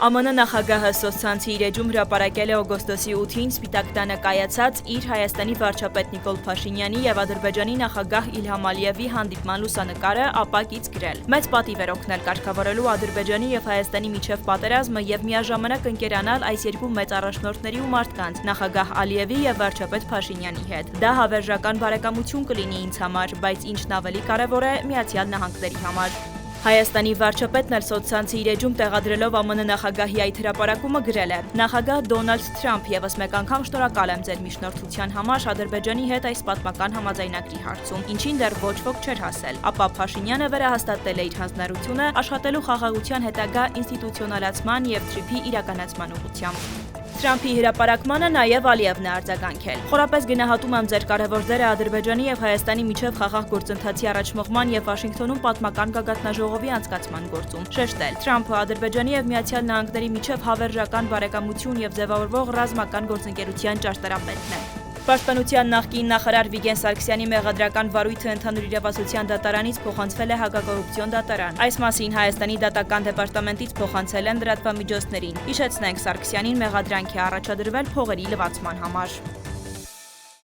ԱՄՆ նախագահը սոցցանցի իր էջում հրապարակել է օգոստոսի 8-ին Սպիտակ տանը կայացած իր Հայաստանի վարչապետ Նիկոլ Փաշինյանի եւ Ադրբեջանի նախագահ Իլհամ Ալիևի հանդիպման լուսանկարը, ապա կից գրել. «Մեծ պատիվ էր օգնել կարգավորելու Ադրբեջանի եւ Հայաստանի միջև պատերազմը եւ միաժամանակ ընկերանալ այս երկու մեծ առաջնորդների ու մարդկանց՝ նախագահ Ալիևի եւ վարչապետ Փաշինյանի հետ։ Դա հավերժական բարեկամություն կլինի ինձ համար, բայց ինչն ավելի կարեւոր է՝ Միացյալ Նահանգների համար»։ Հայաստանի վարչապետն էլ սոցցանցի իր էջում տեղադրելով ԱՄՆ նախագահի այդ հրապարակումը գրել է. «Նախագահ Դոնալդ Թրամփ, եւս մեկ անգամ շնորհակալ եմ ձեր միջնորդության համար Ադրբեջանի հետ այս պատմական համաձայնագրի հարցում, ինչին դեռ ոչ ոք չէր հասել»։ Ապա Փաշինյանը վերահաստատել է իր հանձնարարությունը աշխատելու խաղաղության հետագա ինստիտուցիոնալացման եւ TTIP իրականացման ուղղությամբ։ Թրամփի հրապարակմանը նաև Ալիևն է արձագանքել. «Խորապես գնահատում եմ ձեր կարևոր դերը Ադրբեջանի եւ Հայաստանի միջև խաղաղ գործընթացի առաջմղման եւ Վաշինգտոնում պատմական գագաթնաժողովի անցկացման գործում»։ Շեշտել. «Թրամփը Ադրբեջանի եւ Միացյալ Նահանգների միջև հավերժական բարեկամություն եւ ձևավորվող ռազմական գործընկերության ճարտարապետն է»։ Պաշտպանության նախկին նախարար Վիգեն Սարգսյանի մեղադրական վարույթը ընդհանուր իրավասության դատարանից փոխանցվել է հակակոռուպցիոն դատարան։ Այս մասին Հայաստանի դատական դեպարտամենտից փոխանցել են լրատվամիջոցներին։ Հիշեցնենք, Սարգսյանին մեղադրանք է առաջադրվել փողերի լվացման համար։